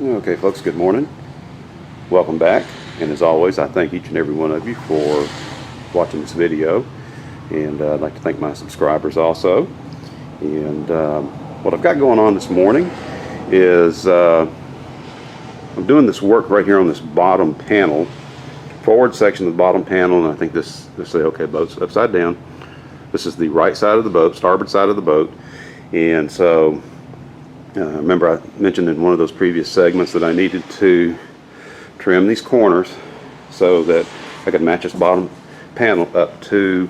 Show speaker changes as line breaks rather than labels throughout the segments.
Okay folks, good morning. Welcome back, and as always I thank each and every one of you for watching this video, and I'd like to thank my subscribers also. And what I've got going on this morning is I'm doing this work right here on this bottom panel, forward section of the bottom panel, and I think this say okay, boat's upside down. This is the right side of the boat, starboard side of the boat. And so remember I mentioned in one of those previous segments that I needed to trim these corners so that I could match this bottom panel up to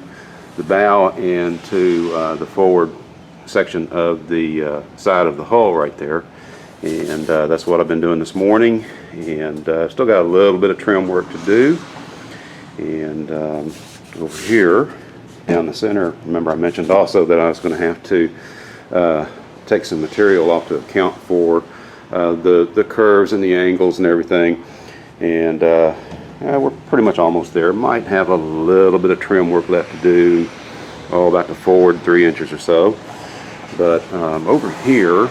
the bow and to the forward section of the side of the hull right there. And that's what I've been doing this morning, and still got a little bit of trim work to do. And over here down the center, remember I mentioned also that I was going to have to take some material off to account for the curves and the angles and everything. And we're pretty much almost there. Might have a little bit of trim work left to do, about the forward 3 inches or so. But over here,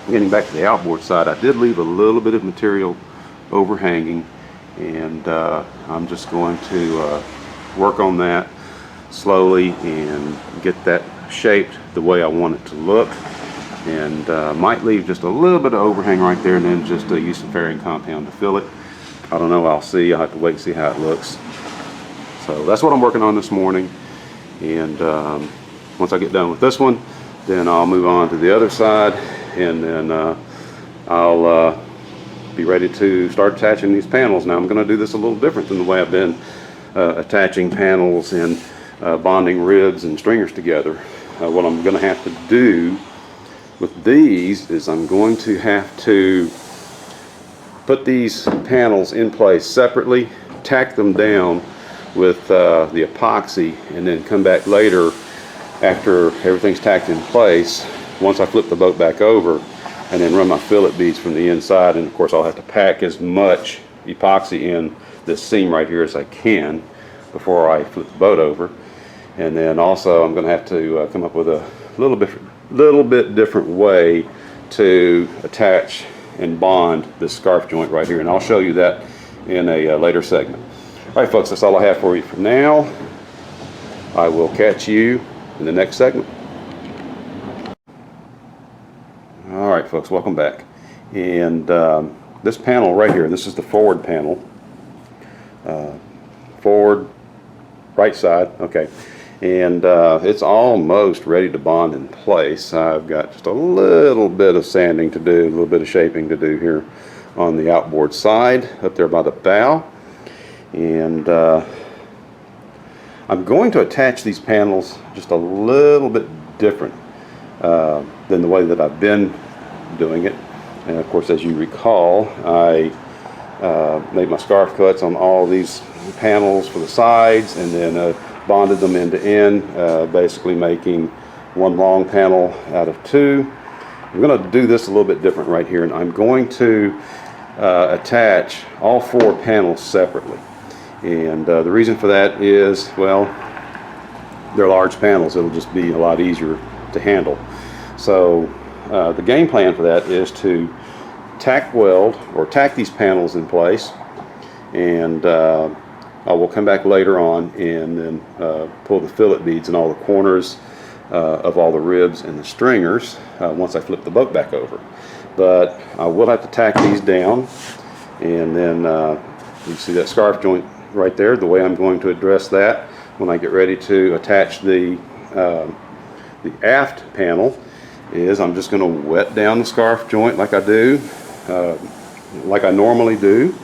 getting back to the outboard side, I did leave a little bit of material overhanging, and I'm just going to work on that slowly and get that shaped the way I want it to look. And might leave just a little bit of overhang right there, and then just use some fairing compound to fill it. I don't know, I'll see. I'll have to wait and see how it looks. So that's what I'm working on this morning. And once I get done with this one, then I'll move on to the other side, and then I'll be ready to start attaching these panels. Now I'm going to do this a little different than the way I've been attaching panels and bonding ribs and stringers together. What I'm going to have to do with these is I'm going to have to put these panels in place separately, tack them down with the epoxy, and then come back later after everything's tacked in place, once I flip the boat back over, and then run my fillet beads from the inside. And of course I'll have to pack as much epoxy in this seam right here as I can before I flip the boat over. And then also I'm going to have to come up with a little bit different way to attach and bond this scarf joint right here, and I'll show you that in a later segment. All right folks, that's all I have for you for now. I will catch you in the next segment. All right folks, welcome back. And this panel right here, this is the forward panel, forward right side, okay. And it's almost ready to bond in place. I've got just a little bit of sanding to do, a little bit of shaping to do here on the outboard side up there by the bow. And I'm going to attach these panels just a little bit different than the way that I've been doing it. And of course, as you recall, I made my scarf cuts on all these panels for the sides, and then bonded them end to end, basically making one long panel out of two. I'm going to do this a little bit different right here, and I'm going to attach all 4 panels separately. And the reason for that is, well, they're large panels. It'll just be a lot easier to handle. So the game plan for that is to tack weld or tack these panels in place, and I will come back later on and then pull the fillet beads in all the corners of all the ribs and the stringers once I flip the boat back over. But I will have to tack these down, and then you see that scarf joint right there. The way I'm going to address that when I get ready to attach the aft panel is I'm just going to wet down the scarf joint like I do, like I normally do,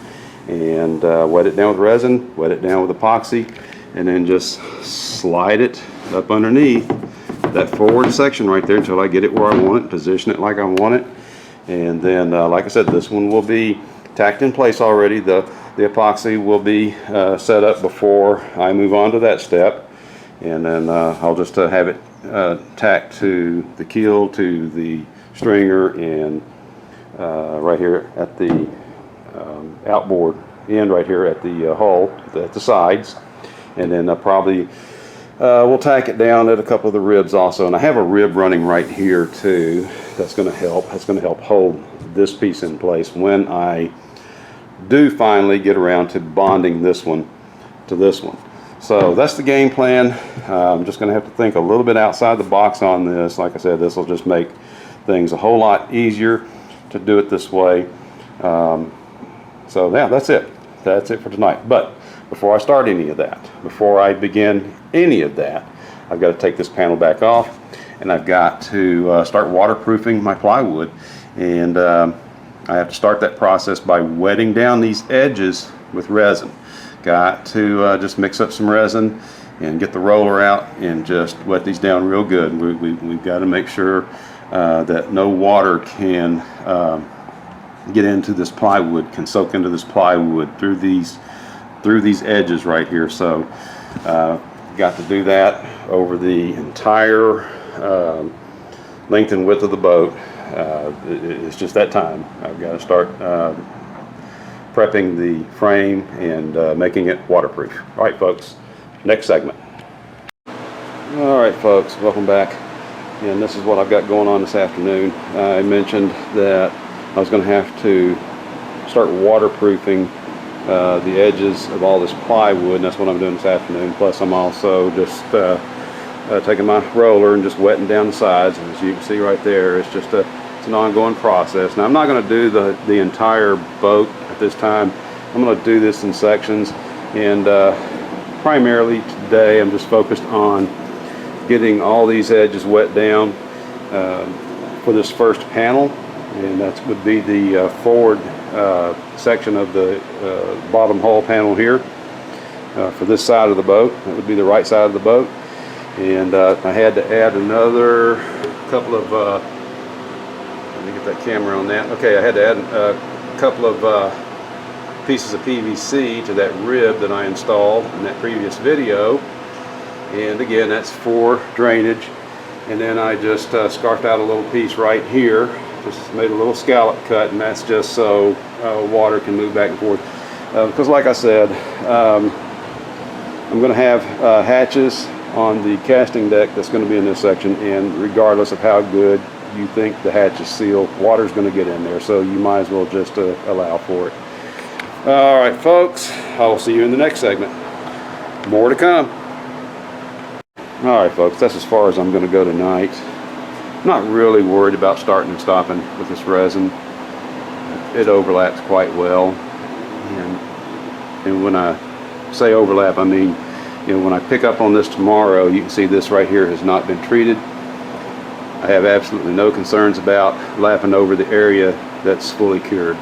and wet it down with resin, wet it down with epoxy, and then just slide it up underneath that forward section right there until I get it where I want it, position it like I want it. And then like I said, this one will be tacked in place already. The epoxy will be set up before I move on to that step, and then I'll just have it tacked to the keel, to the stringer, and right here at the outboard end right here at the hull, at the sides. And then probably we'll tack it down at a couple of the ribs also. And I have a rib running right here too. That's going to help. That's going to help hold this piece in place when I do finally get around to bonding this one to this one. So that's the game plan. I'm just going to have to think a little bit outside the box on this. Like I said, this will just make things a whole lot easier to do it this way. So yeah, that's it. That's it for tonight. But before I start any of that, before I begin any of that, I've got to take this panel back off, and I've got to start waterproofing my plywood. And I have to start that process by wetting down these edges with resin. Got to just mix up some resin and get the roller out and just wet these down real good. We've got to make sure that no water can get into this plywood, can soak into this plywood through these edges right here. So got to do that over the entire length and width of the boat. It's just that time. I've got to start prepping the frame and making it waterproof. All right, folks, next segment. All right, folks, welcome back. And this is what I've got going on this afternoon. I mentioned that I was going to have to start waterproofing the edges of all this plywood, and that's what I'm doing this afternoon. Plus, I'm also just taking my roller and just wetting down the sides. And as you can see right there, it's just it's an ongoing process. Now, I'm not going to do the entire boat at this time. I'm going to do this in sections, and primarily today I'm just focused on getting all these edges wet down for this first panel, and that would be the forward section of the bottom hull panel here for this side of the boat. That would be the right side of the boat. And I had to add another couple of let me get that camera on that. Okay, I had to add a couple of pieces of PVC to that rib that I installed in that previous video. And again, that's for drainage. And then I just scarfed out a little piece right here. Just made a little scallop cut, and that's just so water can move back and forth. Because like I said, I'm going to have hatches on the casting deck that's going to be in this section, and regardless of how good you think the hatches seal, water's going to get in there, so you might as well just allow for it. All right, folks, I will see you in the next segment. More to come. All right, folks, that's as far as I'm going to go tonight. I'm not really worried about starting and stopping with this resin. It overlaps quite well, and when I say overlap, I mean, you know, when I pick up on this tomorrow, you can see this right here has not been treated. I have absolutely no concerns about lapping over the area that's fully cured.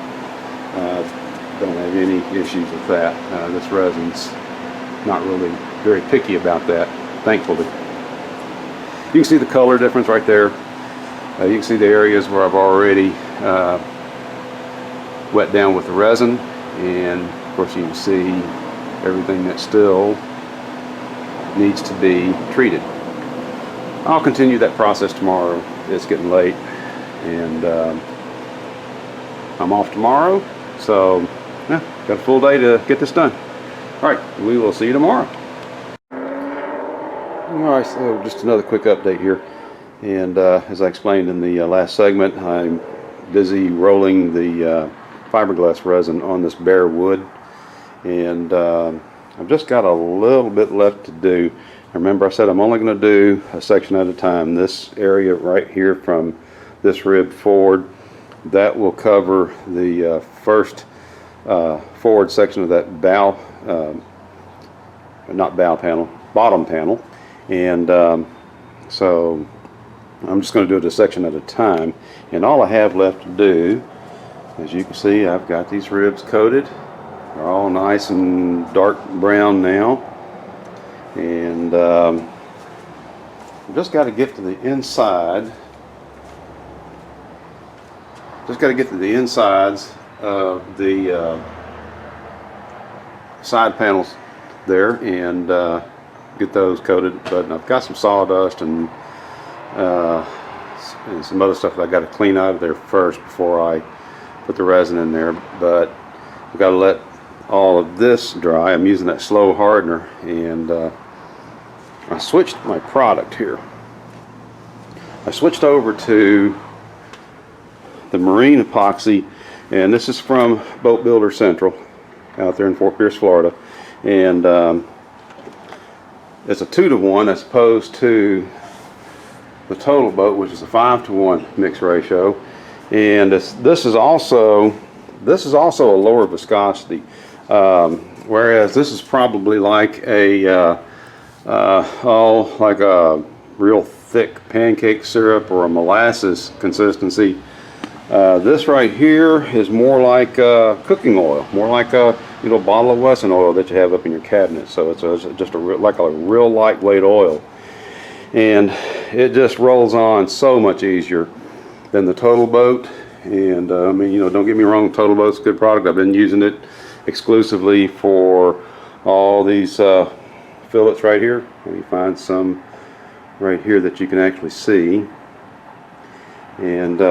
Don't have any issues with that. This resin's not really very picky about that, thankfully. You can see the color difference right there. You can see the areas where I've already wet down with the resin, and of course you can see everything that still needs to be treated. I'll continue that process tomorrow. It's getting late, and I'm off tomorrow, so yeah, got a full day to get this done. All right, we will see you tomorrow. All right, so just another quick update here, and as I explained in the last segment, I'm busy rolling the fiberglass resin on this bare wood, and I've just got a little bit left to do. Remember, I said I'm only going to do a section at a time. This area right here from this rib forward, that will cover the first forward section of that bow, not bow panel, bottom panel. And so I'm just going to do it a section at a time. And all I have left to do, as you can see, I've got these ribs coated. They're all nice and dark brown now. And just got to get to the inside. Just got to get to the insides of the side panels there and get those coated. But I've got some sawdust and some other stuff that I got to clean out of there first before I put the resin in there. But I've got to let all of this dry. I'm using that slow hardener, and I switched my product here. I switched over to the marine epoxy, and this is from Boat Builder Central out there in Fort Pierce, Florida, and it's a 2-to-1 as opposed to the Total Boat, which is a 5-to-1 mix ratio. And this is also a lower viscosity, whereas this is probably like a like a real thick pancake syrup or a molasses consistency. This right here is more like cooking oil, more like a bottle of resin oil that you have up in your cabinet. So it's just like a real lightweight oil, and it just rolls on so much easier than the Total Boat. And I mean, don't get me wrong, Total Boat's a good product. I've been using it exclusively for all these fillets right here. Let me find some right here that you can actually see. And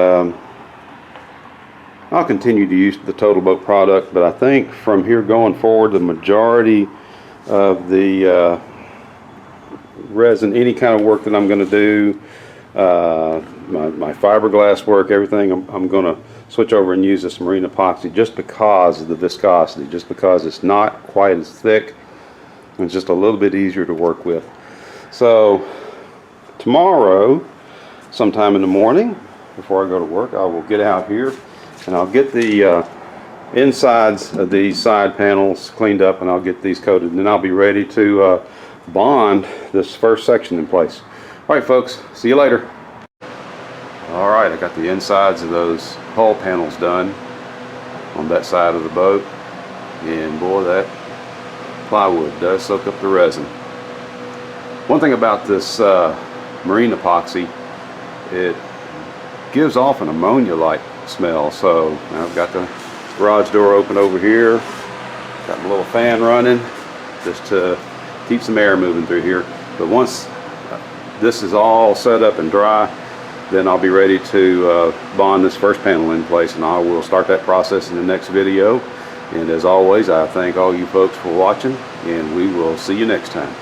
I'll continue to use the Total Boat product, but I think from here going forward, the majority of the resin, any kind of work that I'm going to do, my fiberglass work, everything, I'm going to switch over and use this marine epoxy just because of the viscosity, just because it's not quite as thick and it's just a little bit easier to work with. So tomorrow, sometime in the morning, before I go to work, I will get out here and I'll get the insides of these side panels cleaned up, and I'll get these coated, and then I'll be ready to bond this first section in place. All right, folks, see you later. All right, I got the insides of those hull panels done on that side of the boat, and boy, that plywood does soak up the resin. One thing about this marine epoxy, it gives off an ammonia-like smell. So I've got the garage door open over here, got my little fan running just to keep some air moving through here. But once this is all set up and dry, then I'll be ready to bond this first panel in place, and I will start that process in the next video. And as always, I thank all you folks for watching, and we will see you next time.